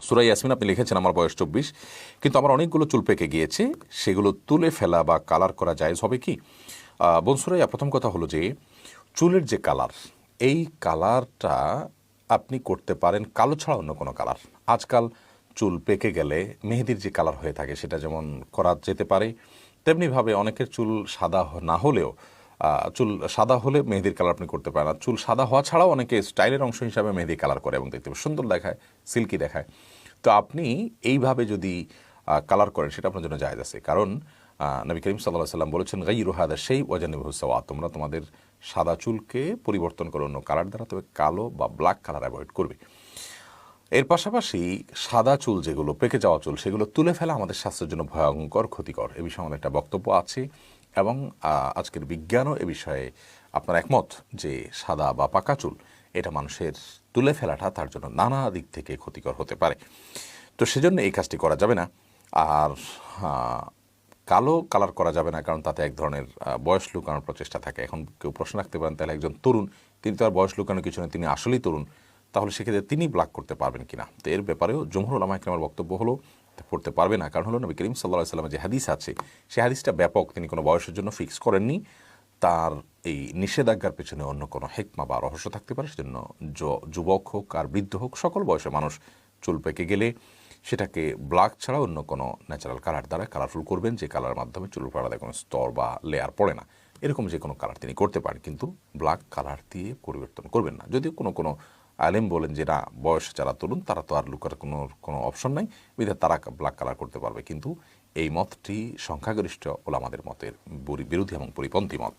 সূরা ইয়াসমিন আপনি লিখেছেন আমার বয়স 24, কিন্তু আমার অনেকগুলো চুল পেকে গিয়েছে, সেগুলো তুলে ফেলা বা কালার করা জায়েজ হবে কি? বোন সুরাইয়া, প্রথম কথা হলো যে চুলের যে কালার, এই কালারটা আপনি করতে পারেন কালো ছাড়া অন্য কোনো কালার। আজকাল চুল পেকে গেলে মেহেদির যে কালার হয়ে থাকে সেটা যেমন করা যেতে পারে, তেমনিভাবে অনেকের চুল সাদা না হলেও চুল সাদা হলে মেহেদির কালার আপনি করতে পারেন। আর চুল সাদা হওয়া ছাড়াও অনেকে স্টাইলের অংশ হিসাবে মেহেদি কালার করে এবং দেখতে সুন্দর দেখায়, সিল্কি দেখায়। তো আপনি এইভাবে যদি কালার করেন সেটা আপনার জন্য জায়েজ আছে, কারণ নবী করিম সাল্লাল্লাহু আলাইহি ওয়াসাল্লাম বলেছেন গায়রু হাদা শাই ওয়াজানিবহু সাওয়া, তোমরা তোমাদের সাদা চুলকে পরিবর্তন করো অন্য কালার দ্বারা, তবে কালো বা ব্ল্যাক কালার অ্যাভয়েড করবে। এর পাশাপাশি সাদা চুল যেগুলো পেকে যাওয়া চুল, সেগুলো তুলে ফেলা আমাদের স্বাস্থ্যের জন্য ভয়ঙ্কর ক্ষতিকর। এ বিষয়ে আমাদের একটা বক্তব্য আছে এবং আজকের বিজ্ঞানও এ বিষয়ে আপনার একমত যে সাদা বা পাকা চুল এটা মানুষের তুলে ফেলাটা তার জন্য নানা দিক থেকে ক্ষতিকর হতে পারে। তো সেজন্য এই কাজটি করা যাবে না। আর কালো কালার করা যাবে না, কারণ তাতে এক ধরনের বয়স লুকানোর প্রচেষ্টা থাকে। এখন কেউ প্রশ্ন রাখতে পারেন, তাহলে একজন তরুণ, তিনি তো আর বয়স লুকানোর কিছু নয়, তিনি আসলেই তরুণ, তাহলে সেক্ষেত্রে তিনি ব্ল্যাক করতে পারবেন কিনা? তো এর ব্যাপারেও জমহুর উলামা ইকরামের বক্তব্য হলো পড়তে পারবে না, কারণ হলো নবী করিম সাল্লাল্লাহু আলাইহি ওয়াসাল্লামের যে হাদিস আছে সেই হাদিসটা ব্যাপক, তিনি কোনো বয়সের জন্য ফিক্স করেননি। তার এই নিষেধাজ্ঞার পেছনে অন্য কোনো হেকমা বা রহস্য থাকতে পারে। সেজন্য যুবক হোক আর বৃদ্ধ হোক, সকল বয়সে মানুষ চুল পেকে গেলে সেটাকে ব্ল্যাক ছাড়া অন্য কোনো ন্যাচারাল কালার দ্বারা কালারফুল করবেন, যে কালারের মাধ্যমে চুল পাড়াতে কোনো স্তর বা লেয়ার পড়ে না। এরকম যে কোনো কালার তিনি করতে পারেন, কিন্তু ব্ল্যাক কালার দিয়ে পরিবর্তন করবেন না। যদিও কোনো কোনো আলেম বলেন যে না, বয়স যারা তরুণ তারা তো আর লুকার কোনো অপশন নাই, বিধায় তারা ব্ল্যাক কালার করতে পারবে, কিন্তু এই মতটি সংখ্যাগরিষ্ঠ ওলামাদের মতের বিরোধী এবং পরিপন্থী মত।